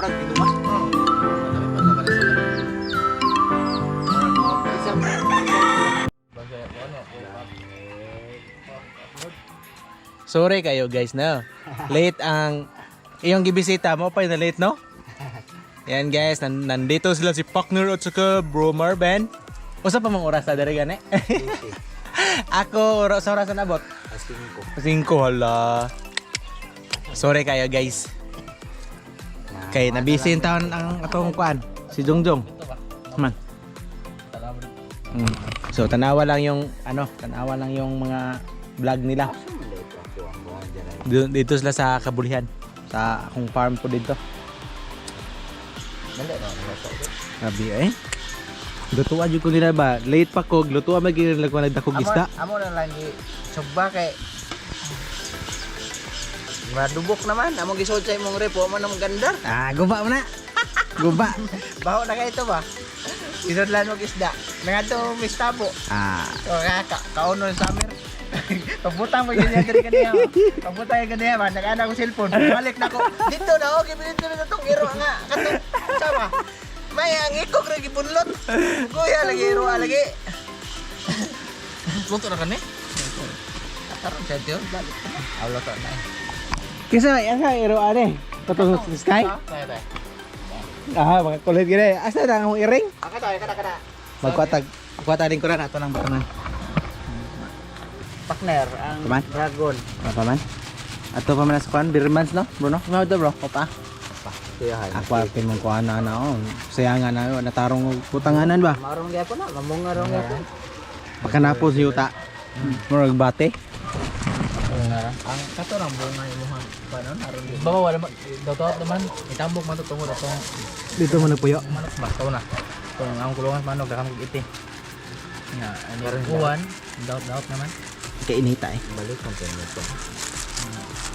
Orang gitu mas. Sorry kayo guys no. Late ang iyong gibisita mo pa na late no? Yan guys, nandito sila si Pakner at saka Bro Marben. Usa pa mang oras na dere gani? Ako sa oras na abot. 5 hala. Sorry kayo guys. Kay nabisi taon ang atong kuan, si Jongjong. Man. So tanawa lang yung tanawa lang yung mga vlog nila. Dito sila sa Kabulihan, sa akong farm ko dito. Grabe eh. Lutuan jud ko nila ba? Late pa ko, lutuan magiging ko nagdakog isda. Amo na lang gi suba kay madubok naman. Amo gisod sa imong repo mo nang ganda. Guba mo na. Guba. Baho na kay ito ba? Sinudlan mo isda. Nangadto mistabo. So kaunon summer. Pabutang mo ganyan diri kaniya. Pabutang ganyan ba nag-ana ko cellphone. Balik na ko. Dito na okay dito na tong iro nga. Kato sama. May ang ikog ra gipunlot. Kuya lagi iro lagi. Luto na kani? Karon sa tiyo. Awlo to na. Kisa ang iro ane. Katong sky. Mga kulit gini. Asa na ang iring? Kada. Magkuatag din ko na ato ng batanan. Partner ang Paman? dragon. Apa man? Ato pa man sa kuan, Birmans no? Bruno? Ano to bro? Opa? Kuyahan. Ako apin mong kuan na sayangan na natarong putanganan ba? Marong gyapon na, mamunga rong gyapon. Makanapos yuta. Murag bate. Ang kato lang bunga imuhan panon aron di. Bawa wala dotot naman itambok man to tungod atong Dito mo nagpuyo. manok basta na. Kung ang kulungan manok dakam iti. Nga, ani kuwan, daot naman. Kay inita eh. Balik kung kanya to.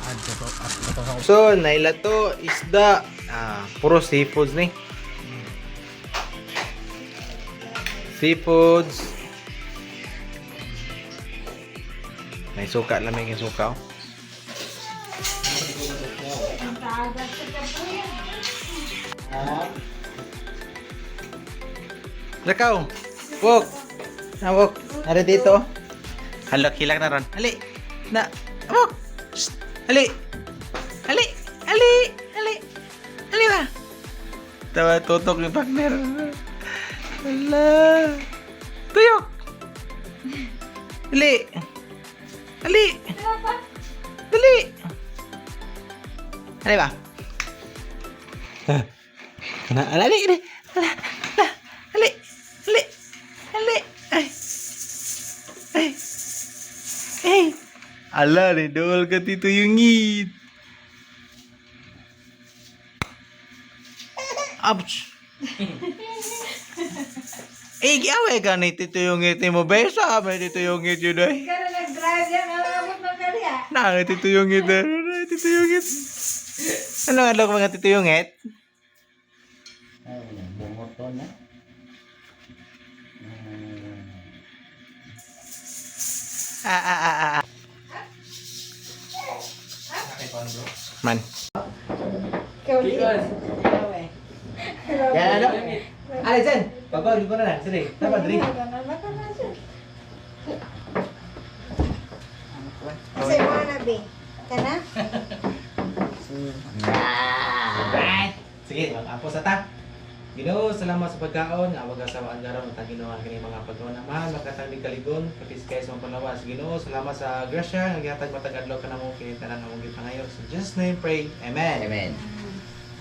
Ad to So, naila to isda. Puro seafoods ni. Seafoods. May suka lang may suka. Lakaw. Wok. Wok. Ada dito. Halak hilak na ron. Ali. Na. Wok. Ali. Ali. Ali. Ali. Ali ba? Tawa tutok ni partner. Hala. Tuyok. Ali. Ali. Ali. Ali ba? Kana ali ni. Ali. Ali. Ali. Ay. Ay. Ay. Ala ni dol ka tituyungit. Ouch. Giaway ka ni tituyungit mo besa, may tituyungit yun ay. Kaya nag-drive yan, alamot ng kaliya. Tituyungit na, tituyungit. Ano nga lang mga tituyungit? Bungot to na. Man. Kaya Yan ano? Ali Zen, pagod ko na lang, sige. Tama diri. Kasi mga nabi. Kana? Sige, mag-apo sa ta. Ginoo, salamat sa pagkaon. Awag sa maandaron at Ginoo ang kini mga pagkaon naman, magkataglig kaligon, kapis kay sa mga palawas. Ginoo, salamat sa grasya, naghatag matagadlaw ka namo kini tanan namong gipangayo. So just name pray. Amen. Amen.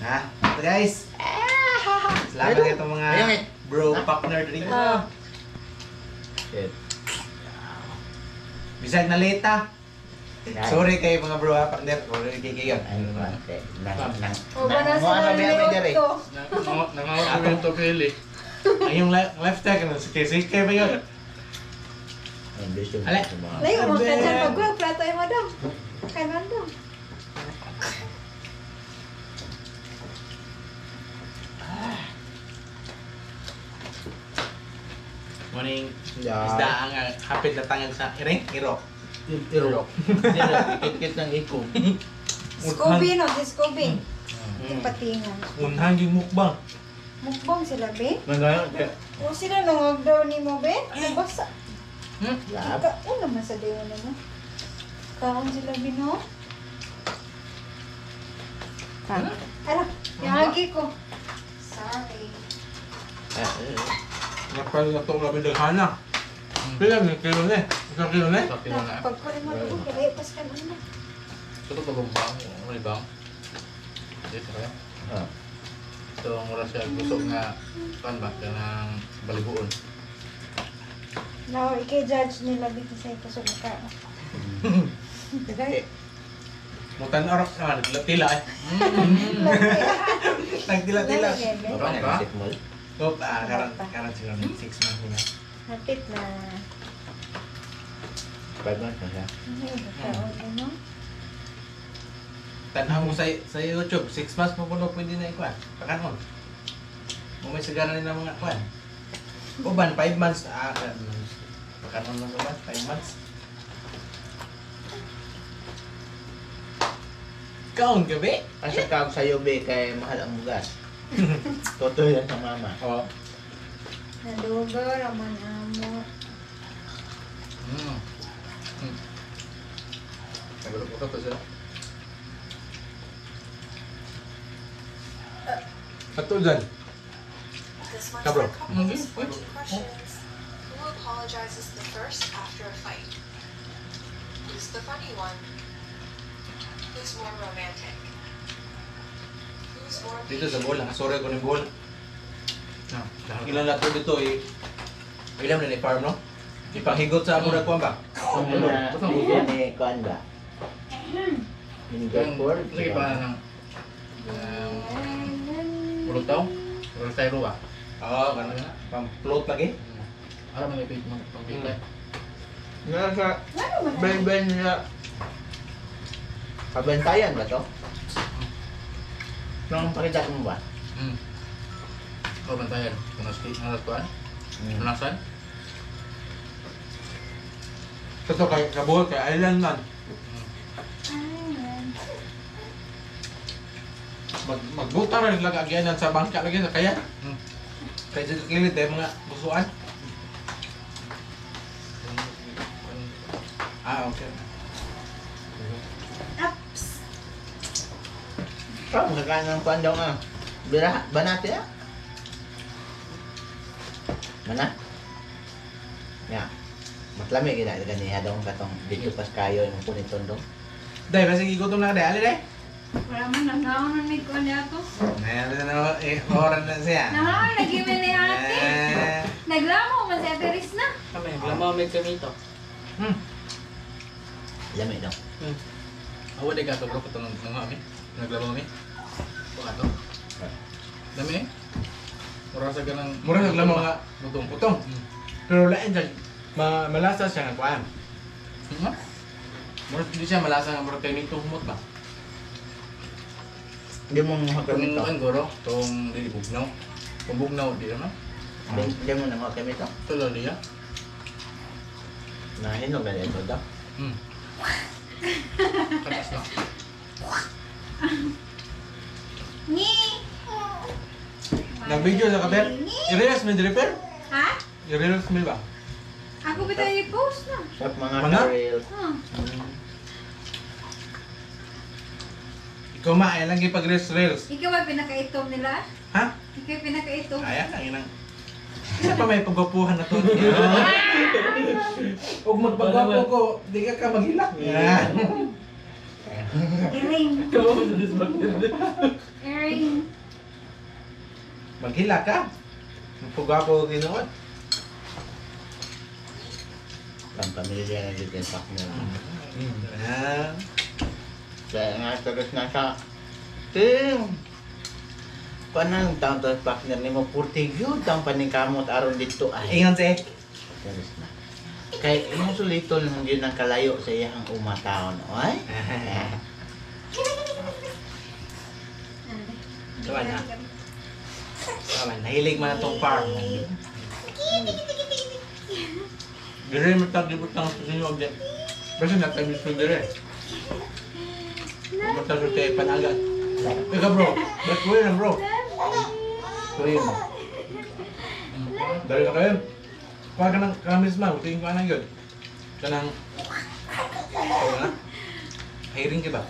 Ha? So guys. Salamat sa itong mga bro partner diri. Shit. Bisag na late ta. Sorry kay mga bro ha, partner. Sorry kay kayo. Ano ba? O ba na Mo ano sa ba dere? nalimuot ko? Nangawag to pili. Ay yung left tag ano, sige kay ba yun? Ale. Layo mo ka dyan. Pagwag, plato yung madam. Kanan daw. Morning. Isda ang hapit na tangag sa iring, iro. Iro. Dito, dikit ng iko. Scooby no, si Scooby. Patingan. Unhan yung mukbang. Mukbang sila, be? Magayon kaya. O sila nungag daw ni mo, be? Nabasa. Lab. Una man sa dayo naman. Kaon sila, bino? Ala, yagi ko. Sorry. Napal na itong labi daghana. Pila ni kilo ni? Isang kilo ni? Sa kilo na. Pagkurin mo ito, kaya pas ka naman. Ito to bagumbang. Ano bang? Dito kaya. Ah. Ito ang oras siya gusto nga pan ba ng baliguon. Now, i-judge nila dito sa ito sa mukha. Dagay. Mutan arok naman, tila eh. Nagtila-tila. Parang ka? Oh, karan sila ng 6 months na. Hapit na. 5 months na siya. Ano? Tanaw mo sa YouTube, 6 months mo puno pwede na ikuan. Pakanon. Mo may sigara nila mga kuan. Uban 5 months pakanon na ba? 5 months. Kaon gabi? Asa ka sa'yo, be, kay mahal ang bugas. Totoo yan sa mama. Oo. Nadugo, raman amo. Nagulo ko to sila. Ato dyan. This one's Cabro. for couples with 2 questions. Who apologizes the first after a fight? Who's the funny one? Who's more romantic? Who's more Dito sa bowl, sorry ko ni bowl. Dahil Ilan lato dito eh. Ilan na ni farm no? Ipahigot sa amo na kuan ba? Bigyan ni Kuan ba? Vinegar board. Sige pa ng ulog tao? Ulog tayo ruwa. Oo, kanang pang float lagi. Alam mo ipit mo pang pilay. Nga sa Ano man? ben-ben nila. Kabentayan ba to? Nung pakita mo ba? Oh, bantayan. Tunas kuan? Tunasan? Ito kay kabuhol kay island man. Magbuta na naglaga agyanan sa bangka lagi sa kaya. Kaya sa kilid dahil mga busuan. Okay. Ups. Oh, magkakain ng Kuan daw nga. Bira, banati ah. Mana? Ya. Matlami gina ganiha daw katong dito pas kayo ng puniton dong. Dahil basig igutom na dahil dahil. Wala man, nangawon na may kuha niya to. Ayan na oran na siya. Nangawon, nag-email ni ate. Naglamo man si Ate Riz na. Kami, lamaw may kamito. Lami daw. Awa de gato bro ko nang kami. Naglabaw kami. Ato. Dami eh. Mura sa ganang Mura naglamang nga butong. putong. Pero lain dyan, malasa siya nga kuan. Mura hindi siya malasa nga mura kay nito humot ba? Hindi mo makamit to. Kung goro, tong dili bugnaw. Kung bugnaw di ano? Hindi mo na makamit to. Tulo diya. Nahinog na ito daw. Katas na. Ni! Nag-video sa kabel. I-reels mo repair? Ha? I-reels mo ba? Ako ba tayo i-post na? Sa mga Mana? reels. Ikaw ma, ay lang ipag-reels. Ikaw ba pinakaitom nila? Ha? Ikaw yung pinakaitom? Ayan, ang inang. Isa pa may pagwapuhan na to. Huwag magpagwapo ko, di ka maghilak. Erin. Erin. Maghilak ka. Magpagwapo ginoon. Pampamilya na dito yung partner. Ayan. Kaya nga terus nasa Tim! Kuan na yung taon to partner ni mo 40 yun taong paningkamot aron dito ay. Ingon siya. Terus na. Kay yung sulitol nang yun ang kalayo sa iyang umataon. Ay? Diba na? Kaman, nahilig man itong farm. Dire mo tagibot ng sa inyo object. Basta na tayo mismo dire. Matag sa tayo panagat. Ika bro, ba't Korean na bro? Korean. Dari ka kayo. Kuha ka ng kamis ma, tingin ko anang yun. Kanang... Ito na? Hiring ka ba?